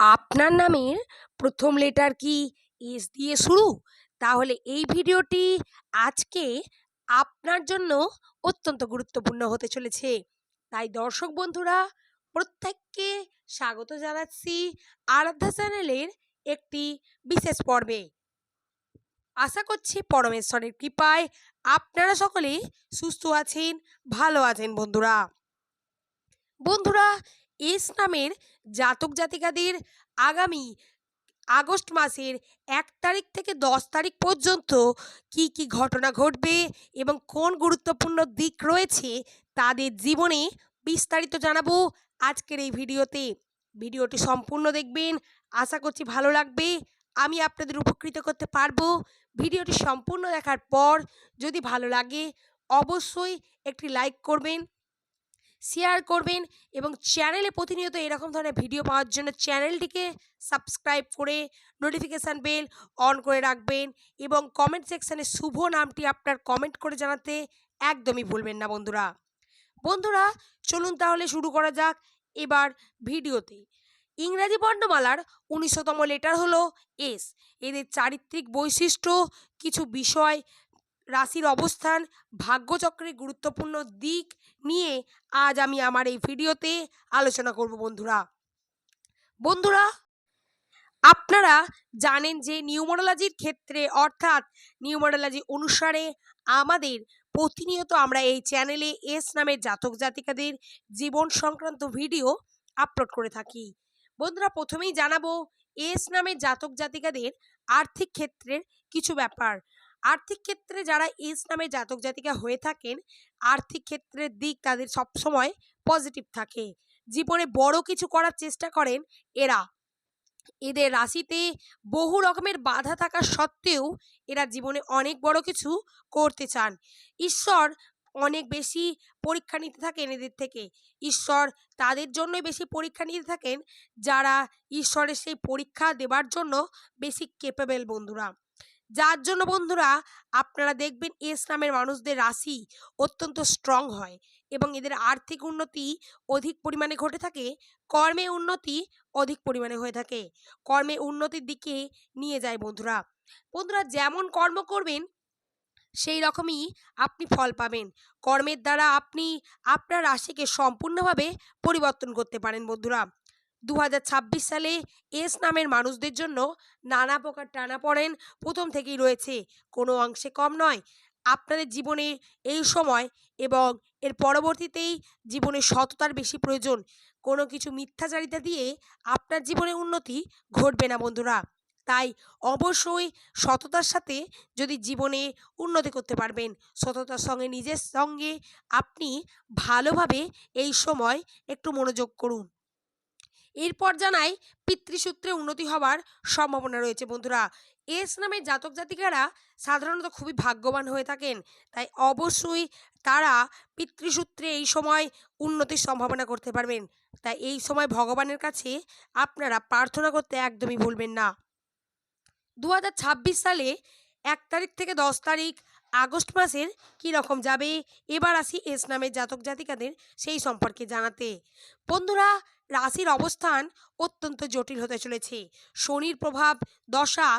আপনার নামের প্রথম লেটার কি এস দিয়ে শুরু? তাহলে এই ভিডিওটি আজকে আপনার জন্য অত্যন্ত গুরুত্বপূর্ণ হতে চলেছে। তাই দর্শক বন্ধুরা প্রত্যেককে স্বাগত জানাচ্ছি আরাধ্যা চ্যানেলের একটি বিশেষ পর্বে। আশা করছি পরমেশ্বরের কৃপায় আপনারা সকলে সুস্থ আছেন, ভালো আছেন বন্ধুরা। বন্ধুরা, এস নামের জাতক জাতিকাদের আগামী আগস্ট মাসের ১ তারিখ থেকে ১০ তারিখ পর্যন্ত কি কি ঘটনা ঘটবে এবং কোন গুরুত্বপূর্ণ দিক রয়েছে তাদের জীবনে বিস্তারিত জানাবো আজকের এই ভিডিওতে। ভিডিওটি সম্পূর্ণ দেখবেন, আশা করছি ভালো লাগবে, আমি আপনাদের উপকৃত করতে পারবো। ভিডিওটি সম্পূর্ণ দেখার পর যদি ভালো লাগে অবশ্যই একটি লাইক করবেন, শেয়ার করবেন এবং চ্যানেলে প্রতিনিয়ত এরকম ধরনের ভিডিও পাওয়ার জন্য চ্যানেলটিকে সাবস্ক্রাইব করে নোটিফিকেশান বেল অন করে রাখবেন এবং কমেন্ট সেকশানে শুভ নামটি আপনার কমেন্ট করে জানাতে একদমই ভুলবেন না বন্ধুরা। বন্ধুরা চলুন তাহলে শুরু করা যাক এবার ভিডিওতে। ইংরাজি বর্ণমালার ১৯তম লেটার হলো এস। এদের চারিত্রিক বৈশিষ্ট্য, কিছু বিষয়, রাশির অবস্থান, ভাগ্যচক্রের গুরুত্বপূর্ণ দিক নিয়ে আজ আমি আমার এই ভিডিওতে আলোচনা করব বন্ধুরা। বন্ধুরা আপনারা জানেন যে নিউমারোলজির ক্ষেত্রে অর্থাৎ নিউমারোলজি অনুসারে আমাদের প্রতিনিয়ত আমরা এই চ্যানেলে এস নামের জাতক জাতিকাদের জীবন সংক্রান্ত ভিডিও আপলোড করে থাকি। বন্ধুরা প্রথমেই জানাবো এস নামের জাতক জাতিকাদের আর্থিক ক্ষেত্রের কিছু ব্যাপার। আর্থিক ক্ষেত্রে যারা এস নামের জাতক জাতিকা হয়ে থাকেন, আর্থিক ক্ষেত্রের দিক তাদের সবসময় পজিটিভ থাকে। জীবনে বড় কিছু করার চেষ্টা করেন এরা। এদের রাশিতে বহু রকমের বাধা থাকা সত্ত্বেও এরা জীবনে অনেক বড় কিছু করতে চান। ঈশ্বর অনেক বেশি পরীক্ষা নিতে থাকেন এদের থেকে। ঈশ্বর তাদের জন্যই বেশি পরীক্ষা নিতে থাকেন যারা ঈশ্বরের সেই পরীক্ষা দেবার জন্য বেশি কেপেবল বন্ধুরা। যার জন্য বন্ধুরা আপনারা দেখবেন এস নামের মানুষদের রাশি অত্যন্ত স্ট্রং হয় এবং এদের আর্থিক উন্নতি অধিক পরিমাণে ঘটে থাকে, কর্মে উন্নতি অধিক পরিমাণে হয়ে থাকে, কর্মে উন্নতির দিকে নিয়ে যায় বন্ধুরা। বন্ধুরা যেমন কর্ম করবেন সেই রকমই আপনি ফল পাবেন। কর্মের দ্বারা আপনি আপনার রাশিকে সম্পূর্ণভাবে পরিবর্তন করতে পারেন বন্ধুরা। ২০২৬ সালে এস নামের মানুষদের জন্য নানা প্রকার টানাপোড়েন প্রথম থেকেই রয়েছে, কোনো অংশে কম নয়। আপনাদের জীবনে এই সময় এবং এর পরবর্তীতেই জীবনে সততার বেশি প্রয়োজন। কোনো কিছু মিথ্যাচারিতা দিয়ে আপনার জীবনে উন্নতি ঘটবে না বন্ধুরা। তাই অবশ্যই সততার সাথে যদি জীবনে উন্নতি করতে পারবেন, সততার সঙ্গে নিজের সঙ্গে আপনি ভালোভাবে এই সময় একটু মনোযোগ করুন। এরপর জানাই পিতৃসূত্রে উন্নতি হবার সম্ভাবনা রয়েছে বন্ধুরা। এস নামের জাতক জাতিকারা সাধারণত খুবই ভাগ্যবান হয়ে থাকেন, তাই অবশ্যই তারা পিতৃসূত্রে এই সময় উন্নতির সম্ভাবনা করতে পারবেন। তাই এই সময় ভগবানের কাছে আপনারা প্রার্থনা করতে একদমই ভুলবেন না। ২০২৬ সালে ১ তারিখ থেকে ১০ তারিখ আগস্ট মাসের কী রকম যাবে এবার আসি এস নামের জাতক জাতিকাদের সেই সম্পর্কে জানাতে। বন্ধুরা রাশির অবস্থান অত্যন্ত জটিল হতে চলেছে। শনির প্রভাব, দশা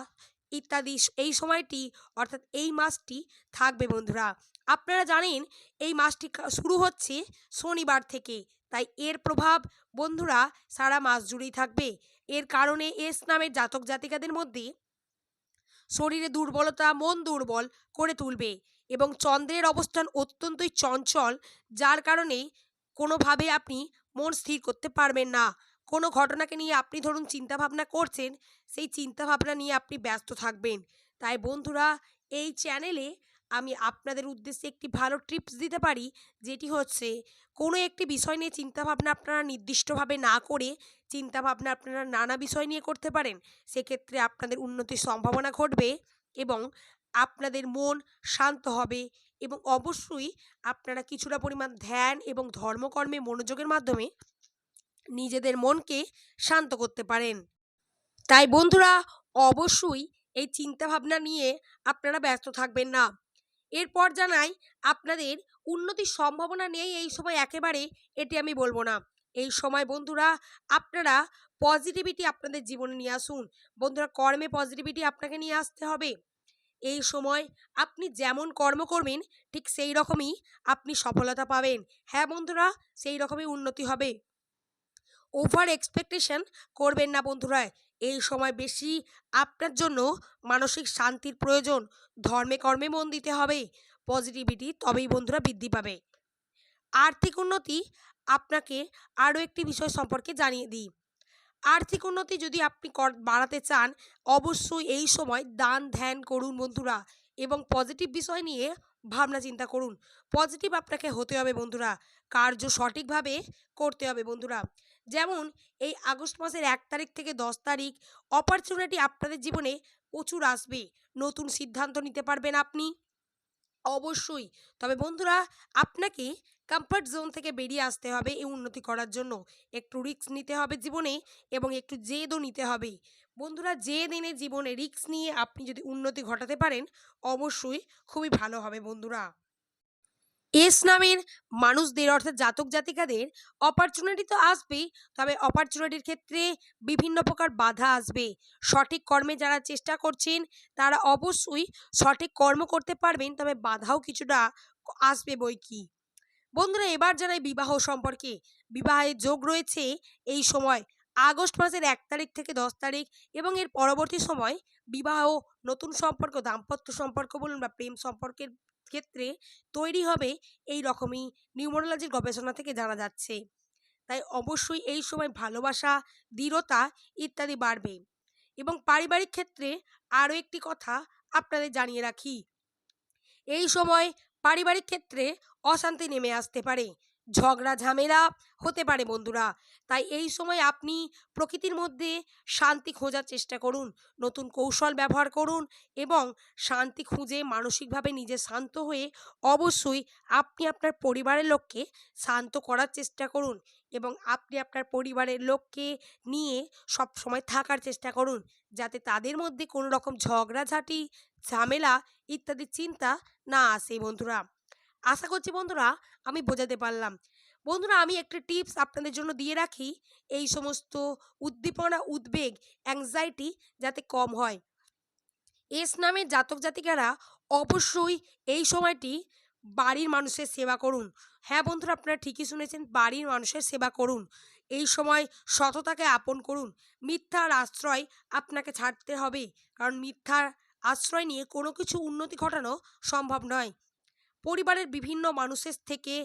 ইত্যাদি এই সময়টি অর্থাৎ এই মাসটি থাকবে বন্ধুরা। আপনারা জানেন এই মাসটি শুরু হচ্ছে শনিবার থেকে, তাই এর প্রভাব বন্ধুরা সারা মাস জুড়েই থাকবে। এর কারণে এস নামের জাতক জাতিকাদের মধ্যে শরীরে দুর্বলতা, মন দুর্বল করে তুলবে এবং চন্দ্রের অবস্থান অত্যন্তই চঞ্চল, যার কারণে কোনোভাবে আপনি মন স্থির করতে পারবেন না। কোনো ঘটনাকে নিয়ে আপনি ধরুন চিন্তাভাবনা করছেন, সেই চিন্তাভাবনা নিয়ে আপনি ব্যস্ত থাকবেন। তাই বন্ধুরা এই চ্যানেলে আমি আপনাদের উদ্দেশ্যে একটি ভালো টিপস দিতে পারি, যেটি হচ্ছে কোনো একটি বিষয় নিয়ে চিন্তাভাবনা আপনারা নির্দিষ্টভাবে না করে চিন্তাভাবনা আপনারা নানা বিষয় নিয়ে করতে পারেন। সেক্ষেত্রে আপনাদের উন্নতির সম্ভাবনা ঘটবে এবং আপনাদের মন শান্ত হবে এবং অবশ্যই আপনারা কিছুটা পরিমাণ ধ্যান এবং ধর্মকর্মে মনোযোগের মাধ্যমে নিজেদের মনকে শান্ত করতে পারেন। তাই বন্ধুরা অবশ্যই এই চিন্তাভাবনা নিয়ে আপনারা ব্যস্ত থাকবেন না। এরপর জানাই আপনাদের উন্নতির সম্ভাবনা নেই এই সময় একেবারে, এটি আমি বলবো না। এই সময় বন্ধুরা আপনারা পজিটিভিটি আপনাদের জীবনে নিয়ে আসুন। বন্ধুরা, কর্মে পজিটিভিটি আপনাকে নিয়ে আসতে হবে। এই সময় আপনি যেমন কর্ম করবেন ঠিক সেই রকমই আপনি সফলতা পাবেন। হ্যাঁ বন্ধুরা, সেই রকমই উন্নতি হবে। ওভার এক্সপেকটেশন করবেন না বন্ধুরা। এই সময় বেশি আপনার জন্য মানসিক শান্তির প্রয়োজন। ধর্মে কর্মে মন দিতে হবে। পজিটিভিটি তবেই বন্ধুরা বৃদ্ধি পাবে। আর্থিক উন্নতি আপনাকে আরও একটি বিষয় সম্পর্কে জানিয়ে দিই। আর্থিক উন্নতি যদি আপনি বাড়াতে চান, অবশ্যই এই সময় দান ধ্যান করুন বন্ধুরা, এবং পজিটিভ বিষয় নিয়ে ভাবনা চিন্তা করুন। পজিটিভ আপনাকে হতে হবে বন্ধুরা, কার্য সঠিকভাবে করতে হবে বন্ধুরা। যেমন এই আগস্ট মাসের 1 তারিখ থেকে 10 তারিখ অপরচুনিটি আপনাদের জীবনে প্রচুর আসবে। নতুন সিদ্ধান্ত নিতে পারবেন আপনি অবশ্যই। তবে বন্ধুরা, আপনাকে কমফর্ট জোন থেকে বেরিয়ে আসতে হবে এই উন্নতি করার জন্য। একটু রিস্ক নিতে হবে জীবনে, এবং একটু জেদও নিতে হবে। বন্ধুরা, জেদ এনে জীবনে রিস্ক নিয়ে আপনি যদি উন্নতি ঘটাতে পারেন, অবশ্যই খুবই ভালো হবে বন্ধুরা। এস নামের মানুষদের অর্থাৎ জাতক জাতিকাদের অপরচুনিটি তো আসবেই, তবে অপরচুনিটির ক্ষেত্রে বিভিন্ন প্রকার বাধা আসবে। সঠিক কর্মে যারা চেষ্টা করছেন তারা অবশ্যই সঠিক কর্ম করতে পারবেন, তবে বাধাও কিছুটা আসবে বৈকি। বন্ধুরা, এবার জানাই বিবাহ সম্পর্কে। বিবাহের যোগ রয়েছে এই সময় আগস্ট মাসের 1 তারিখ থেকে 10 তারিখ, এবং এর পরবর্তী সময় বিবাহ, নতুন সম্পর্ক, দাম্পত্য সম্পর্ক বলুন বা প্রেম সম্পর্কের ক্ষেত্রে তৈরি হবে এই রকমই নিউমোরোলজির গবেষণা থেকে জানা যাচ্ছে। তাই অবশ্যই এই সময় ভালোবাসা, দৃঢ়তা ইত্যাদি বাড়বে। এবং পারিবারিক ক্ষেত্রে আরও একটি কথা আপনাদের জানিয়ে রাখি, এই সময় পারিবারিক ক্ষেত্রে অশান্তি নেমে আসতে পারে, ঝগড়া ঝামেলা হতে পারে বন্ধুরা। তাই এই সময় আপনি প্রকৃতির মধ্যে শান্তি খোঁজার চেষ্টা করুন, নতুন কৌশল ব্যবহার করুন, এবং শান্তি খুঁজে মানসিকভাবে নিজে শান্ত হয়ে অবশ্যই আপনি আপনার পরিবারের লোককে শান্ত করার চেষ্টা করুন, এবং আপনি আপনার পরিবারের লোককে নিয়ে সব সময় থাকার চেষ্টা করুন, যাতে তাদের মধ্যে কোনো রকম ঝগড়াঝাঁটি, ঝামেলা ইত্যাদি চিন্তা না আসে বন্ধুরা। আশা করছি বন্ধুরা আমি বোঝাতে পারলাম। বন্ধুরা, আমি একটা টিপস আপনাদের জন্য দিয়ে রাখি, এই সমস্ত উদ্দীপনা, উদ্বেগ, অ্যাংজাইটি যাতে কম হয়। এস নামের জাতক জাতিকারা অবশ্যই এই সময়টি বাড়ির মানুষের সেবা করুন। হ্যাঁ বন্ধুরা, আপনারা ঠিকই শুনেছেন, বাড়ির মানুষের সেবা করুন। এই সময় সততাকে আপন করুন। মিথ্যার আশ্রয় আপনাকে ছাড়তে হবে, কারণ মিথ্যার আশ্রয় নিয়ে কোনো কিছু উন্নতি ঘটানো সম্ভব নয়। পরিবারের বিভিন্ন মানুষের থেকে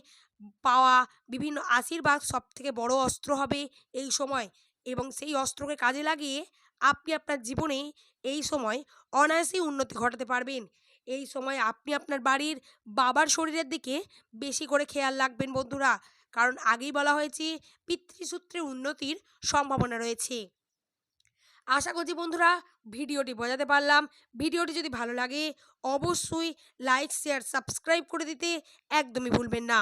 পাওয়া বিভিন্ন আশীর্বাদ সবথেকে বড় অস্ত্র হবে এই সময়, এবং সেই অস্ত্রকে কাজে লাগিয়ে আপনি আপনার জীবনে এই সময় অনায়াসেই উন্নতি ঘটাতে পারবেন। এই সময় আপনি আপনার বাড়ির বাবার শরীরের দিকে বেশি করে খেয়াল রাখবেন বন্ধুরা, কারণ আগেই বলা হয়েছে পিতৃসূত্রে উন্নতির সম্ভাবনা রয়েছে। আশা করছি বন্ধুরা ভিডিওটি বোঝাতে পারলাম। ভিডিওটি যদি ভালো লাগে অবশ্যই লাইক, শেয়ার, সাবস্ক্রাইব করে দিতে একদমই ভুলবেন না।